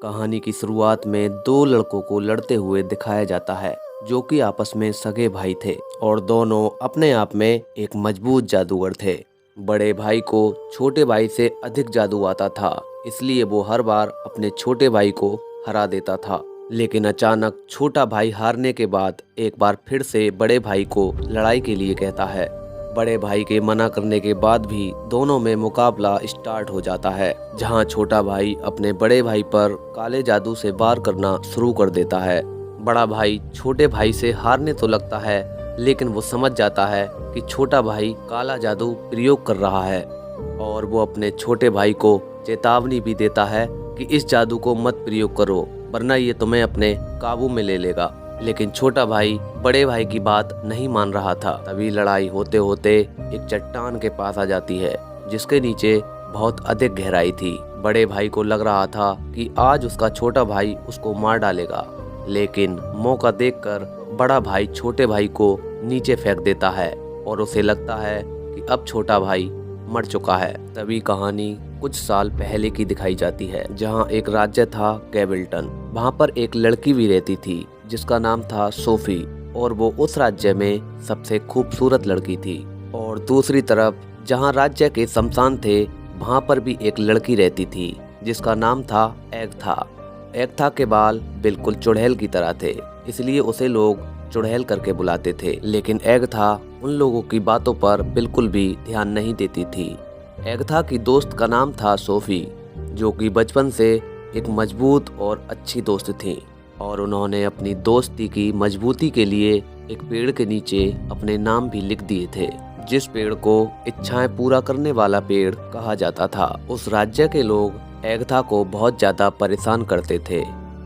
कहानी की शुरुआत में दो लड़कों को लड़ते हुए दिखाया जाता है जो कि आपस में सगे भाई थे और दोनों अपने आप में एक मजबूत जादूगर थे। बड़े भाई को छोटे भाई से अधिक जादू आता था, इसलिए वो हर बार अपने छोटे भाई को हरा देता था। लेकिन अचानक छोटा भाई हारने के बाद एक बार फिर से बड़े भाई को लड़ाई के लिए कहता है। बड़े भाई के मना करने के बाद भी दोनों में मुकाबला स्टार्ट हो जाता है, जहां छोटा भाई अपने बड़े भाई पर काले जादू से वार करना शुरू कर देता है। बड़ा भाई छोटे भाई से हारने तो लगता है, लेकिन वो समझ जाता है कि छोटा भाई काला जादू प्रयोग कर रहा है और वो अपने छोटे भाई को चेतावनी भी देता है कि इस जादू को मत प्रयोग करो, वरना ये तुम्हें अपने काबू में ले लेगा। लेकिन छोटा भाई बड़े भाई की बात नहीं मान रहा था। तभी लड़ाई होते होते एक चट्टान के पास आ जाती है, जिसके नीचे बहुत अधिक गहराई थी। बड़े भाई को लग रहा था कि आज उसका छोटा भाई उसको मार डालेगा, लेकिन मौका देखकर बड़ा भाई छोटे भाई को नीचे फेंक देता है और उसे लगता है कि अब छोटा भाई मर चुका है। तभी कहानी कुछ साल पहले की दिखाई जाती है, जहां एक राज्य था कैबल्टन। वहां पर एक लड़की भी रहती थी जिसका नाम था सोफी, और वो उस राज्य में सबसे खूबसूरत लड़की थी। और दूसरी तरफ जहां राज्य के शमशान थे, वहां पर भी एक लड़की रहती थी जिसका नाम था एगथा। एगथा के बाल बिल्कुल चुड़ैल की तरह थे, इसलिए उसे लोग चुड़ैल करके बुलाते थे। लेकिन एगथा उन लोगों की बातों पर बिल्कुल भी ध्यान नहीं देती थी। एगथा की दोस्त का नाम था सोफी, जो कि बचपन से एक मजबूत और अच्छी दोस्त थी, और उन्होंने अपनी दोस्ती की मजबूती के लिए एक पेड़ के नीचे अपने नाम भी लिख दिए थे, जिस पेड़ को इच्छाएं पूरा करने वाला पेड़ कहा जाता था। उस राज्य के लोग एगथा को बहुत ज्यादा परेशान करते थे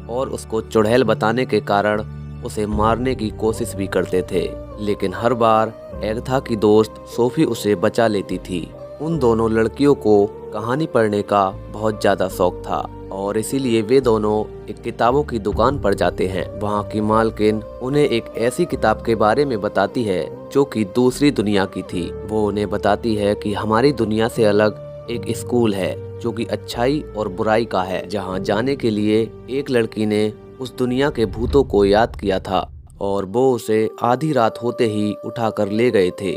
और उसको चुड़ैल बताने के कारण उसे मारने की कोशिश भी करते थे, लेकिन हर बार एगथा की दोस्त सोफी उसे बचा लेती थी। उन दोनों लड़कियों को कहानी पढ़ने का बहुत ज्यादा शौक था और इसीलिए वे दोनों एक किताबों की दुकान पर जाते हैं। वहाँ की मालकिन उन्हें एक ऐसी किताब के बारे में बताती है जो कि दूसरी दुनिया की थी। वो उन्हें बताती है कि हमारी दुनिया से अलग एक स्कूल है जो कि अच्छाई और बुराई का है, जहाँ जाने के लिए एक लड़की ने उस दुनिया के भूतों को याद किया था और वो उसे आधी रात होते ही उठा कर ले गए थे,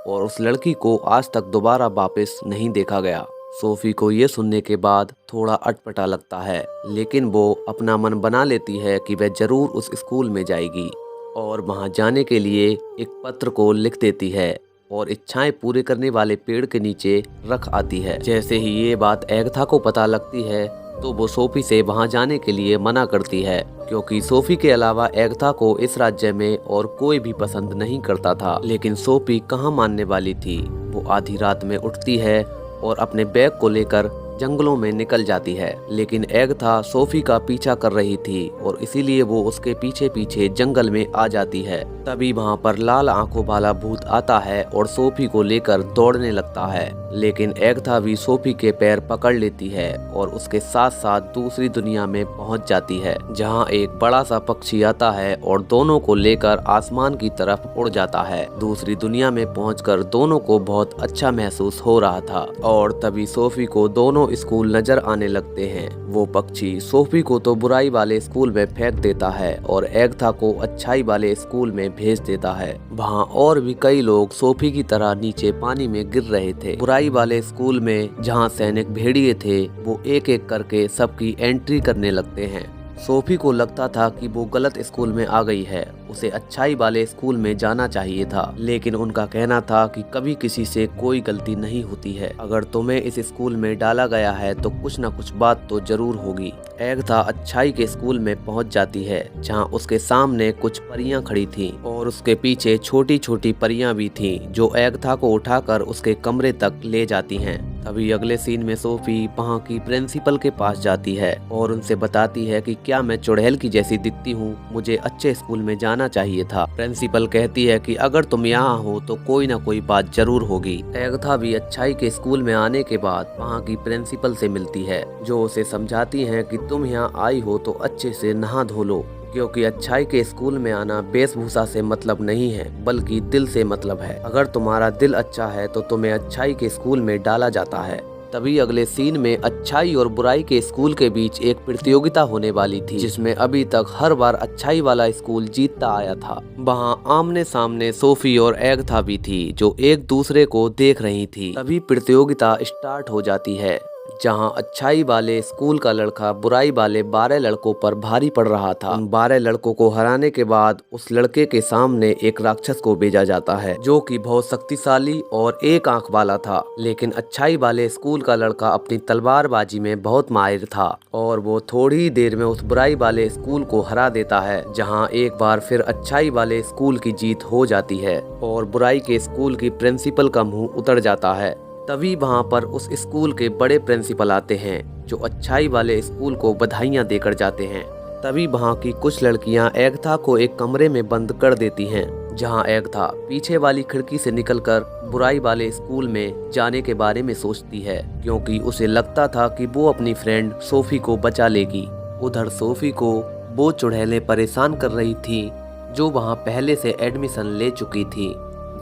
और उस लड़की को आज तक दोबारा वापस नहीं देखा गया। सोफी को ये सुनने के बाद थोड़ा अटपटा लगता है, लेकिन वो अपना मन बना लेती है कि वह जरूर उस स्कूल में जाएगी और वहां जाने के लिए एक पत्र को लिख देती है और इच्छाएं पूरे करने वाले पेड़ के नीचे रख आती है। जैसे ही ये बात एगथा को पता लगती है तो वो सोफी से वहां जाने के लिए मना करती है, क्योंकि सोफी के अलावा एगथा को इस राज्य में और कोई भी पसंद नहीं करता था। लेकिन सोफी कहाँ मानने वाली थी। वो आधी रात में उठती है और अपने बैग को लेकर जंगलों में निकल जाती है, लेकिन एगथा सोफी का पीछा कर रही थी और इसीलिए वो उसके पीछे पीछे जंगल में आ जाती है। तभी वहाँ पर लाल आंखों वाला भूत आता है और सोफी को लेकर दौड़ने लगता है, लेकिन एगथा भी सोफी के पैर पकड़ लेती है और उसके साथ साथ दूसरी दुनिया में पहुँच जाती है, जहाँ एक बड़ा सा पक्षी आता है और दोनों को लेकर आसमान की तरफ उड़ जाता है। दूसरी दुनिया में पहुंचकर दोनों को बहुत अच्छा महसूस हो रहा था और तभी सोफी को दोनों स्कूल नजर आने लगते हैं। वो पक्षी सोफी को तो बुराई वाले स्कूल में फेंक देता है और एगथा को अच्छाई वाले स्कूल में भेज देता है। वहाँ और भी कई लोग सोफी की तरह नीचे पानी में गिर रहे थे। बुराई वाले स्कूल में जहाँ सैनिक भेड़िए थे, वो एक एक करके सबकी एंट्री करने लगते हैं। सोफी को लगता था कि वो गलत स्कूल में आ गई है, उसे अच्छाई वाले स्कूल में जाना चाहिए था, लेकिन उनका कहना था कि कभी किसी से कोई गलती नहीं होती है। अगर तुम्हें इस स्कूल में डाला गया है तो कुछ न कुछ बात तो जरूर होगी। एगथा अच्छाई के स्कूल में पहुंच जाती है, जहां उसके सामने कुछ परियां खड़ी थीं और उसके पीछे छोटी छोटी परियां भी थीं, जो एगथा को उठाकर उसके कमरे तक ले जाती हैं। तभी अगले सीन में सोफी वहाँ की प्रिंसिपल के पास जाती है और उनसे बताती है कि क्या मैं चुड़ैल की जैसी दिखती हूँ, मुझे अच्छे स्कूल में जाना चाहिए था। प्रिंसिपल कहती है कि अगर तुम यहाँ हो तो कोई ना कोई बात जरूर होगी। एगथा भी अच्छाई के स्कूल में आने के बाद वहाँ की प्रिंसिपल से मिलती है, जो उसे समझाती है कि तुम यहाँ आई हो तो अच्छे से नहा धो लो, क्योंकि अच्छाई के स्कूल में आना वेशभूषा से मतलब नहीं है, बल्कि दिल से मतलब है। अगर तुम्हारा दिल अच्छा है तो तुम्हें अच्छाई के स्कूल में डाला जाता है। तभी अगले सीन में अच्छाई और बुराई के स्कूल के बीच एक प्रतियोगिता होने वाली थी, जिसमें अभी तक हर बार अच्छाई वाला स्कूल जीतता आया था। वहां आमने सामने सोफी और एगथा भी थी, जो एक दूसरे को देख रही थी। तभी प्रतियोगिता स्टार्ट हो जाती है, जहां अच्छाई वाले स्कूल का लड़का बुराई वाले 12 लड़कों पर भारी पड़ रहा था। उन 12 लड़कों को हराने के बाद उस लड़के के सामने एक राक्षस को भेजा जाता है, जो कि बहुत शक्तिशाली और एक आंख वाला था। लेकिन अच्छाई वाले स्कूल का लड़का अपनी तलवारबाजी में बहुत माहिर था और वो थोड़ी ही देर में उस बुराई वाले स्कूल को हरा देता है, जहाँ एक बार फिर अच्छाई वाले स्कूल की जीत हो जाती है और बुराई के स्कूल की प्रिंसिपल का मुंह उतर जाता है। तभी वहां पर उस स्कूल के बड़े प्रिंसिपल आते हैं, जो अच्छाई वाले स्कूल को बधाइयां देकर जाते हैं। तभी वहां की कुछ लड़कियां एगथा को एक कमरे में बंद कर देती हैं, जहां एगथा पीछे वाली खिड़की से निकलकर बुराई वाले स्कूल में जाने के बारे में सोचती है, क्योंकि उसे लगता था कि वो अपनी फ्रेंड सोफी को बचा लेगी। उधर सोफी को वो चुड़ैलें परेशान कर रही थी, जो वहां पहले से एडमिशन ले चुकी थी।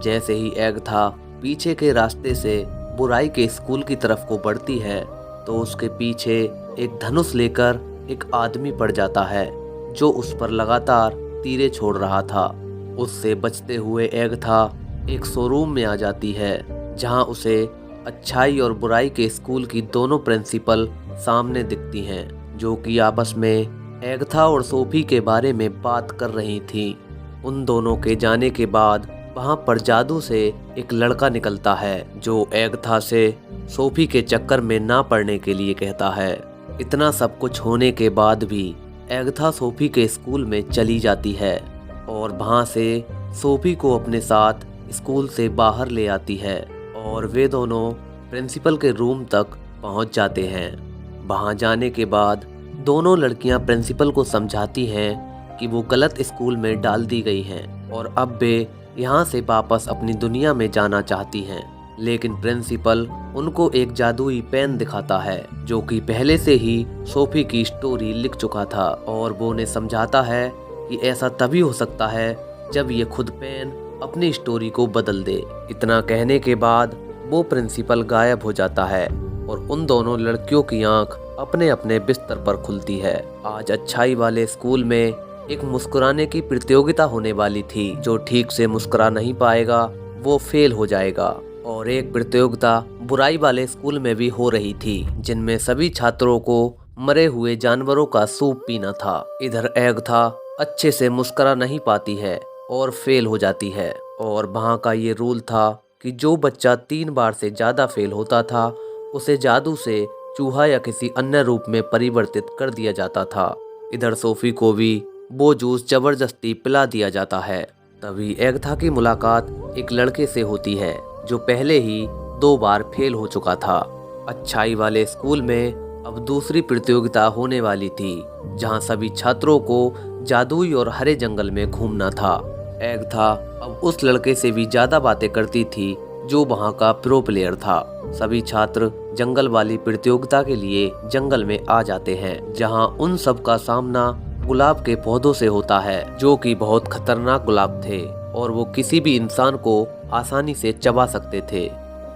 जैसे ही एगथा पीछे के रास्ते से बुराई के स्कूल की तरफ को बढ़ती है, तो उसके पीछे एक धनुष लेकर एक आदमी पड़ जाता है, जो उस पर लगातार तीरे छोड़ रहा था। उससे बचते हुए एगथा एक शोरूम में आ जाती है, जहां उसे अच्छाई और बुराई के स्कूल की दोनों प्रिंसिपल सामने दिखती हैं, जो कि आपस में एगथा और सोफी के बारे में बात कर रही थी। उन दोनों के जाने के बाद वहां पर जादू से एक लड़का निकलता है, जो एगथा से सोफी के चक्कर में ना पड़ने के लिए कहता है। इतना सब कुछ होने के बाद भी एगथा सोफी के स्कूल में चली जाती है और वहां से सोफी को अपने साथ स्कूल से बाहर ले आती है और वे दोनों प्रिंसिपल के रूम तक पहुंच जाते हैं। वहां जाने के बाद दोनों लड़कियां प्रिंसिपल को समझाती हैं कि वो गलत स्कूल में डाल दी गई हैं और अब वे यहाँ से वापस अपनी दुनिया में जाना चाहती हैं। लेकिन प्रिंसिपल उनको एक जादुई पेन दिखाता है, जो कि पहले से ही सोफी की स्टोरी लिख चुका था, और वो उन्हें समझाता है कि ऐसा तभी हो सकता है जब ये खुद पेन अपनी स्टोरी को बदल दे। इतना कहने के बाद वो प्रिंसिपल गायब हो जाता है और उन दोनों लड़कियों की आंख अपने अपने बिस्तर पर खुलती है। आज अच्छाई वाले स्कूल में एक मुस्कुराने की प्रतियोगिता होने वाली थी। जो ठीक से मुस्कुरा नहीं पाएगा वो फेल हो जाएगा। और एक प्रतियोगिता बुराई वाले स्कूल में भी हो रही थी, जिनमें सभी छात्रों को मरे हुए जानवरों का सूप पीना था। इधर एगथा अच्छे से मुस्कुरा नहीं पाती है और फेल हो जाती है। और वहाँ का ये रूल था कि जो बच्चा 3 बार से ज्यादा फेल होता था, उसे जादू से चूहा या किसी अन्य रूप में परिवर्तित कर दिया जाता था। इधर सोफी को भी वो जूस जबरदस्ती पिला दिया जाता है। तभी एगथा की मुलाकात एक लड़के से होती है, जो पहले ही 2 बार फेल हो चुका था। अच्छाई वाले स्कूल में अब दूसरी प्रतियोगिता होने वाली थी, जहां सभी छात्रों को जादुई और हरे जंगल में घूमना था। एगथा अब उस लड़के से भी ज्यादा बातें करती थी, जो वहां का प्रो प्लेयर था। सभी छात्र जंगल वाली प्रतियोगिता के लिए जंगल में आ जाते हैं, जहां उन सब का सामना गुलाब के पौधों से होता है, जो कि बहुत खतरनाक गुलाब थे और वो किसी भी इंसान को आसानी से चबा सकते थे।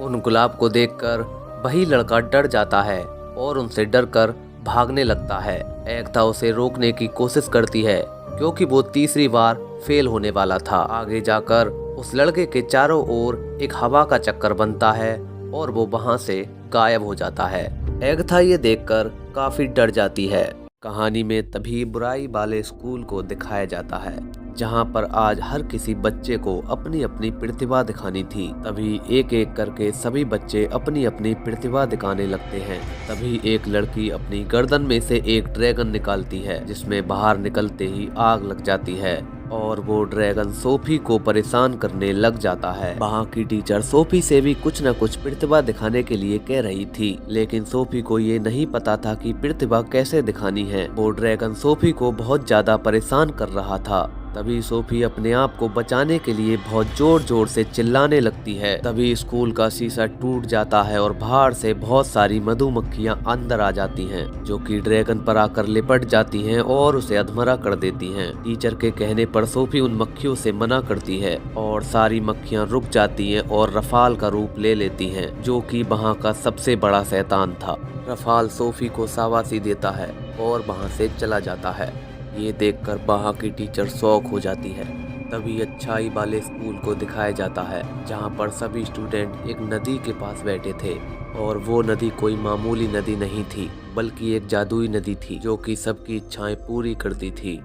उन गुलाब को देखकर वही लड़का डर जाता है और उनसे डरकर भागने लगता है। एगथा उसे रोकने की कोशिश करती है, क्योंकि वो तीसरी बार फेल होने वाला था। आगे जाकर उस लड़के के चारों ओर एक हवा का चक्कर बनता है और वो वहां से गायब हो जाता है। एगथा ये देखकर काफी डर जाती है। कहानी में तभी बुराई वाले स्कूल को दिखाया जाता है, जहां पर आज हर किसी बच्चे को अपनी अपनी प्रतिभा दिखानी थी। तभी एक एक करके सभी बच्चे अपनी अपनी प्रतिभा दिखाने लगते हैं। तभी एक लड़की अपनी गर्दन में से एक ड्रैगन निकालती है, जिसमें बाहर निकलते ही आग लग जाती है और वो ड्रैगन सोफी को परेशान करने लग जाता है। वहाँ की टीचर सोफी से भी कुछ न कुछ प्रतिभा दिखाने के लिए कह रही थी, लेकिन सोफी को ये नहीं पता था कि प्रतिभा कैसे दिखानी है। वो ड्रैगन सोफी को बहुत ज्यादा परेशान कर रहा था तभी सोफी अपने आप को बचाने के लिए बहुत जोर जोर से चिल्लाने लगती है। तभी स्कूल का शीशा टूट जाता है और बाहर से बहुत सारी मधुमक्खियां अंदर आ जाती हैं, जो कि ड्रैगन पर आकर लिपट जाती हैं और उसे अधमरा कर देती हैं। टीचर के कहने पर सोफी उन मक्खियों से मना करती है और सारी मक्खियां रुक जाती हैं और रफाल का रूप ले लेती हैं, जो कि वहाँ का सबसे बड़ा शैतान था। रफाल सोफी को शाबाशी देता है और वहाँ से चला जाता है। ये देखकर वहाँ की टीचर शॉक हो जाती है। तभी अच्छाई वाले स्कूल को दिखाया जाता है, जहाँ पर सभी स्टूडेंट एक नदी के पास बैठे थे और वो नदी कोई मामूली नदी नहीं थी, बल्कि एक जादुई नदी थी जो कि सबकी इच्छाएं पूरी करती थी।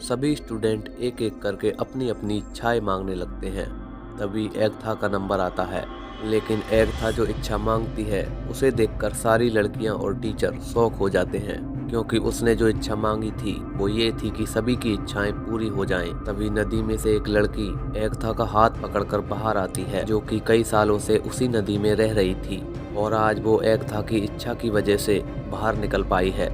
सभी स्टूडेंट एक एक करके अपनी अपनी इच्छाएं मांगने लगते हैं। तभी एगथा का नंबर आता है, लेकिन एगथा जो इच्छा मांगती है उसे देखकर सारी लड़कियां और टीचर शॉक हो जाते हैं, क्योंकि उसने जो इच्छा मांगी थी वो ये थी कि सभी की इच्छाएं पूरी हो जाएं। तभी नदी में से एक लड़की एगथा का हाथ पकड़कर बाहर आती है, जो कि कई सालों से उसी नदी में रह रही थी और आज वो एगथा की इच्छा की वजह से बाहर निकल पाई है।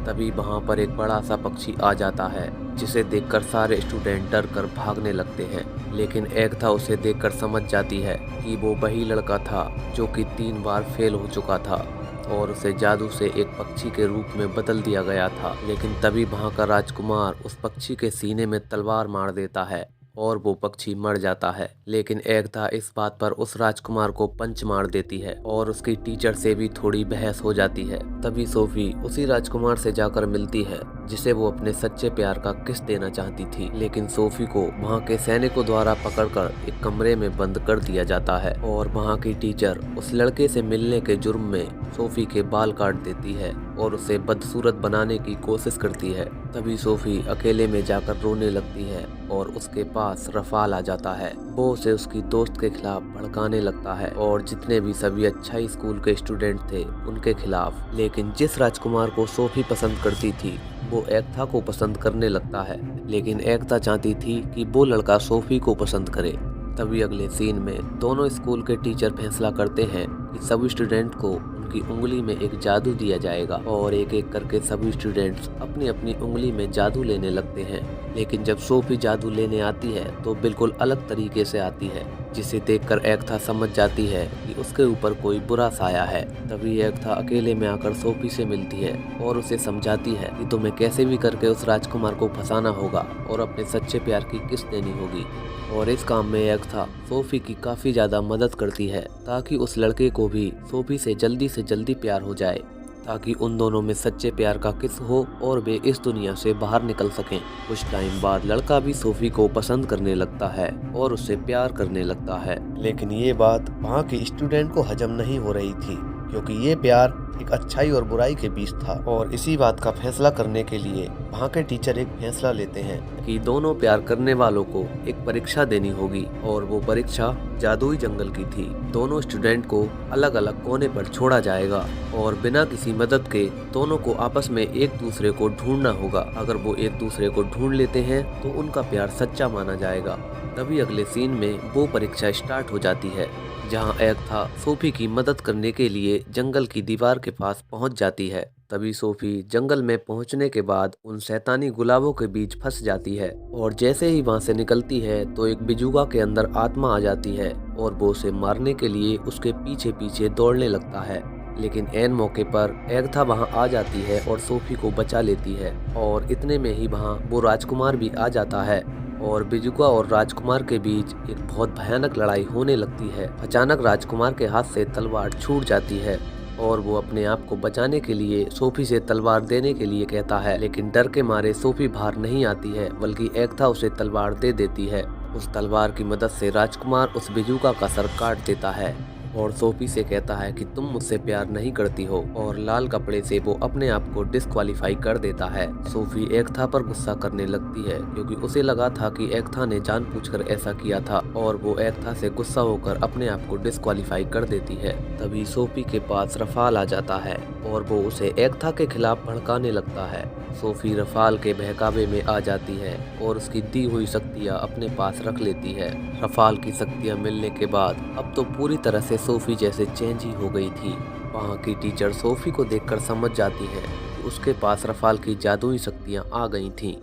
तभी वहाँ पर एक बड़ा सा पक्षी आ जाता है, जिसे देखकर सारे स्टूडेंट डर कर भागने लगते हैं, लेकिन एगथा उसे देखकर समझ जाती है कि वो वही लड़का था जो कि 3 बार फेल हो चुका था और उसे जादू से एक पक्षी के रूप में बदल दिया गया था। लेकिन तभी वहाँ का राजकुमार उस पक्षी के सीने में तलवार मार देता है और वो पक्षी मर जाता है। लेकिन एगथा इस बात पर उस राजकुमार को पंच मार देती है और उसकी टीचर से भी थोड़ी बहस हो जाती है। तभी सोफी उसी राजकुमार से जाकर मिलती है, जिसे वो अपने सच्चे प्यार का किस देना चाहती थी। लेकिन सोफी को वहाँ के सैनिकों द्वारा पकड़कर एक कमरे में बंद कर दिया जाता है और वहाँ की टीचर उस लड़के से मिलने के जुर्म में सोफी के बाल काट देती है और उसे बदसूरत बनाने की कोशिश करती है। तभी सोफी अकेले में जाकर रोने लगती है और उसके पास रफाल आ जाता है। वो उसे उसकी दोस्त के खिलाफ भड़काने लगता है और जितने भी सभी अच्छाई स्कूल के स्टूडेंट थे उनके खिलाफ। लेकिन जिस राजकुमार को सोफी पसंद करती थी वो एगथा को पसंद करने लगता है, लेकिन एगथा चाहती थी कि वो लड़का सोफी को पसंद करे। तभी अगले सीन में दोनों स्कूल के टीचर फैसला करते हैं कि सभी स्टूडेंट को उनकी उंगली में एक जादू दिया जाएगा और एक एक करके सभी स्टूडेंट्स अपनी अपनी उंगली में जादू लेने लगते हैं। लेकिन जब सोफी जादू लेने आती है तो बिल्कुल अलग तरीके से आती है, जिसे देखकर एगथा समझ जाती है कि उसके ऊपर कोई बुरा साया है। तभी एगथा अकेले में आकर सोफी से मिलती है और उसे समझाती है कि तुम्हें कैसे भी करके उस राजकुमार को फंसाना होगा और अपने सच्चे प्यार की किस्त देनी होगी। और इस काम में एगथा सोफी की काफी ज्यादा मदद करती है, ताकि उस लड़के को भी सोफी से जल्दी प्यार हो जाए, ताकि उन दोनों में सच्चे प्यार का किस हो और वे इस दुनिया से बाहर निकल सकें। कुछ टाइम बाद लड़का भी सोफी को पसंद करने लगता है और उससे प्यार करने लगता है। लेकिन ये बात वहाँ के स्टूडेंट को हजम नहीं हो रही थी, क्योंकि ये प्यार एक अच्छाई और बुराई के बीच था। और इसी बात का फैसला करने के लिए वहाँ के टीचर एक फैसला लेते हैं कि दोनों प्यार करने वालों को एक परीक्षा देनी होगी, और वो परीक्षा जादुई जंगल की थी। दोनों स्टूडेंट को अलग अलग कोने पर छोड़ा जाएगा और बिना किसी मदद के दोनों को आपस में एक दूसरे को ढूंढना होगा। अगर वो एक दूसरे को ढूंढ लेते हैं तो उनका प्यार सच्चा माना जाएगा। तभी अगले सीन में वो परीक्षा स्टार्ट हो जाती है, जहां एगथा सोफी की मदद करने के लिए जंगल की दीवार के पास पहुंच जाती है। तभी सोफी जंगल में पहुंचने के बाद उन शैतानी गुलाबों के बीच फंस जाती है और जैसे ही वहां से निकलती है तो एक बिजुगा के अंदर आत्मा आ जाती है और वो उसे मारने के लिए उसके पीछे पीछे दौड़ने लगता है। लेकिन ऐन मौके पर एगथा वहां आ जाती है और सोफी को बचा लेती है, और इतने में ही वहां वो राजकुमार भी आ जाता है और बिजुगा और राजकुमार के बीच एक बहुत भयानक लड़ाई होने लगती है। अचानक राजकुमार के हाथ से तलवार छूट जाती है और वो अपने आप को बचाने के लिए सोफी से तलवार देने के लिए कहता है, लेकिन डर के मारे सोफी बाहर नहीं आती है, बल्कि एगथा उसे तलवार दे देती है। उस तलवार की मदद से राजकुमार उस बिजुगा का सर काट देता है और सोफी से कहता है कि तुम मुझसे प्यार नहीं करती हो, और लाल कपड़े से वो अपने आप को डिस्क्वालीफाई कर देता है। सोफी एगथा पर गुस्सा करने लगती है, क्योंकि उसे लगा था कि एगथा ने जानबूझकर ऐसा किया था, और वो एगथा से गुस्सा होकर अपने आप को डिस्क्वालीफाई कर देती है। तभी सोफी के पास रफाल आ जाता है और वो उसे एगथा के खिलाफ भड़काने लगता है। सोफी रफाल के बहकावे में आ जाती है और उसकी दी हुई शक्तियाँ अपने पास रख लेती है। रफाल की शक्तियाँ मिलने के बाद अब तो पूरी तरह से सोफी जैसे चेंज ही हो गई थी। वहाँ की टीचर सोफी को देखकर समझ जाती है कि उसके पास रफाल की जादुई शक्तियाँ आ गई थीं।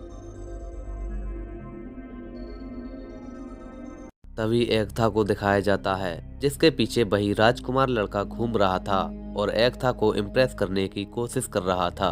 तभी एकथा को दिखाया जाता है जिसके पीछे वही राजकुमार लड़का घूम रहा था और एकथा को इम्प्रेस करने की कोशिश कर रहा था।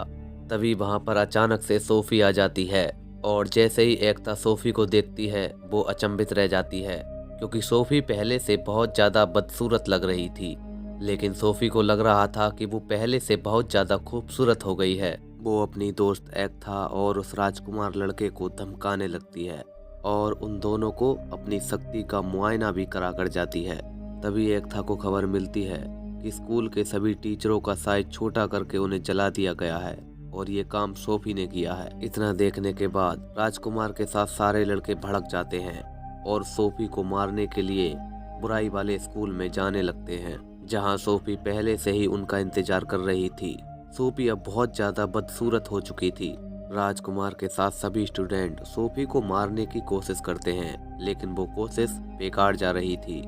तभी वहां पर अचानक से सोफी आ जाती है और जैसे ही एकता सोफी को देखती है वो अचंभित रह जाती है क्योंकि सोफी पहले से बहुत ज़्यादा बदसूरत लग रही थी। लेकिन सोफी को लग रहा था कि वो पहले से बहुत ज़्यादा खूबसूरत हो गई है। वो अपनी दोस्त एकता और उस राजकुमार लड़के को धमकाने लगती है और उन दोनों को अपनी शक्ति का मुआयना भी करा कर जाती है। तभी एकता को खबर मिलती है कि स्कूल के सभी टीचरों का साइज छोटा करके उन्हें जला दिया गया है और ये काम सोफी ने किया है। इतना देखने के बाद राजकुमार के साथ सारे लड़के भड़क जाते हैं और सोफी को मारने के लिए बुराई वाले स्कूल में जाने लगते हैं, जहां सोफी पहले से ही उनका इंतजार कर रही थी। सोफी अब बहुत ज्यादा बदसूरत हो चुकी थी। राजकुमार के साथ सभी स्टूडेंट सोफी को मारने की कोशिश करते हैं, लेकिन वो कोशिश बेकार जा रही थी।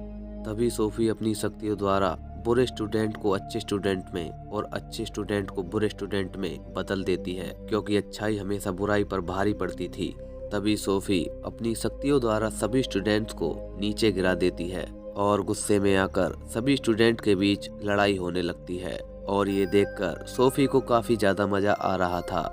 तभी सोफी अपनी शक्तियों द्वारा बुरे स्टूडेंट को अच्छे स्टूडेंट में और अच्छे स्टूडेंट को बुरे स्टूडेंट में बदल देती है, क्योंकि अच्छाई हमेशा बुराई पर भारी पड़ती थी। तभी सोफी अपनी शक्तियों द्वारा सभी स्टूडेंट्स को नीचे गिरा देती है और गुस्से में आकर सभी स्टूडेंट के बीच लड़ाई होने लगती है। और ये देखकर सोफी को काफी ज्यादा मजा आ रहा था।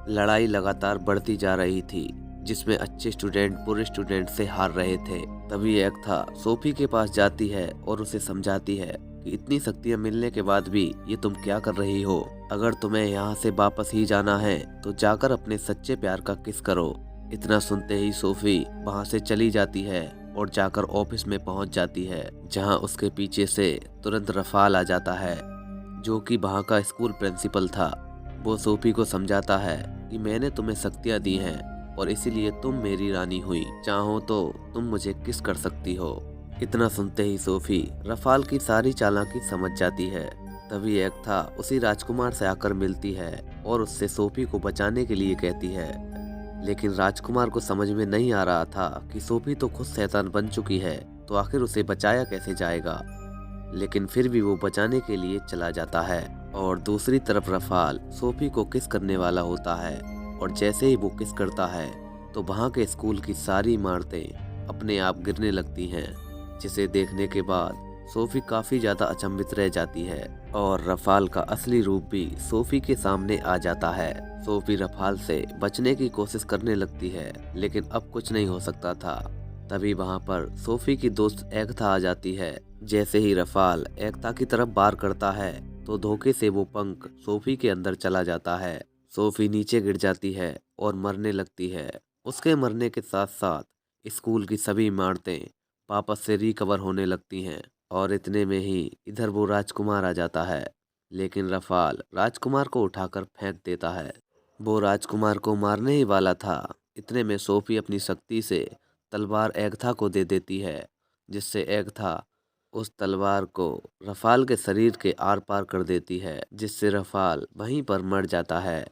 लड़ाई लगातार बढ़ती जा रही थी, जिसमें अच्छे स्टूडेंट बुरे स्टूडेंट से हार रहे थे। तभी एकता सोफी के पास जाती है और उसे समझाती है कि इतनी शक्तियां मिलने के बाद भी ये तुम क्या कर रही हो। अगर तुम्हें यहाँ से वापस ही जाना है तो जाकर अपने सच्चे प्यार का किस करो। इतना सुनते ही सोफी वहाँ से चली जाती है और जाकर ऑफिस में पहुँच जाती है, जहाँ उसके पीछे से तुरंत रफाल आ जाता है, जो कि वहाँ का स्कूल प्रिंसिपल था। वो सोफी को समझाता है कि मैंने तुम्हें शक्तियाँ दी हैं और इसीलिए तुम मेरी रानी हुई, चाहो तो तुम मुझे किस कर सकती हो। इतना सुनते ही सोफी रफाल की सारी चालाकी समझ जाती है। तभी एकता उसी राजकुमार से आकर मिलती है और उससे सोफी को बचाने के लिए कहती है, लेकिन राजकुमार को समझ में नहीं आ रहा था कि सोफी तो खुद शैतान बन चुकी है, तो आखिर उसे बचाया कैसे जाएगा। लेकिन फिर भी वो बचाने के लिए चला जाता है और दूसरी तरफ रफाल सोफी को किस करने वाला होता है और जैसे ही वो किस करता है तो वहाँ के स्कूल की सारी इमारतें अपने आप गिरने लगती हैं, जिसे देखने के बाद सोफी काफी ज्यादा अचंभित रह जाती है और रफाल का असली रूप भी सोफी के सामने आ जाता है। सोफी रफाल से बचने की कोशिश करने लगती है, लेकिन अब कुछ नहीं हो सकता था। तभी वहाँ पर सोफी की दोस्त एकता आ जाती है। जैसे ही रफाल एकता की तरफ वार करता है तो धोखे से वो पंख सोफी के अंदर चला जाता है। सोफी नीचे गिर जाती है और मरने लगती है। उसके मरने के साथ साथ स्कूल की सभी इमारतें वापस से रिकवर होने लगती हैं और इतने में ही इधर वो राजकुमार आ जाता है, लेकिन रफाल राजकुमार को उठाकर फेंक देता है। वो राजकुमार को मारने ही वाला था। इतने में सोफी अपनी शक्ति से तलवार एकता को दे देती है, जिससे एकता उस तलवार को रफाल के शरीर के आर पार कर देती है, जिससे रफाल वहीं पर मर जाता है।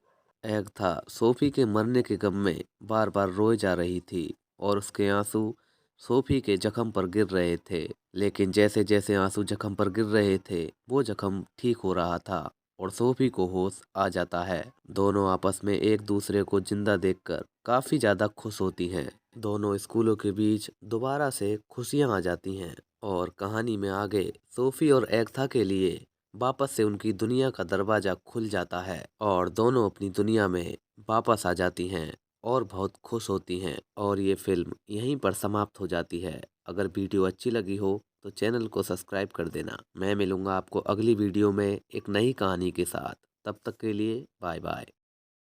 एकता सोफी के मरने के गम में बार बार रोए जा रही थी और उसके आंसू सोफी के जख्म पर गिर रहे थे। लेकिन जैसे जैसे आंसू जख्म पर गिर रहे थे वो जख्म ठीक हो रहा था और सोफी को होश आ जाता है। दोनों आपस में एक दूसरे को जिंदा देखकर काफी ज्यादा खुश होती हैं। दोनों स्कूलों के बीच दोबारा से खुशियां आ जाती हैं और कहानी में आगे सोफी और एकता के लिए वापस से उनकी दुनिया का दरवाजा खुल जाता है और दोनों अपनी दुनिया में वापस आ जाती हैं और बहुत खुश होती हैं। और ये फिल्म यहीं पर समाप्त हो जाती है। अगर वीडियो अच्छी लगी हो तो चैनल को सब्सक्राइब कर देना। मैं मिलूंगा आपको अगली वीडियो में एक नई कहानी के साथ। तब तक के लिए बाय बाय।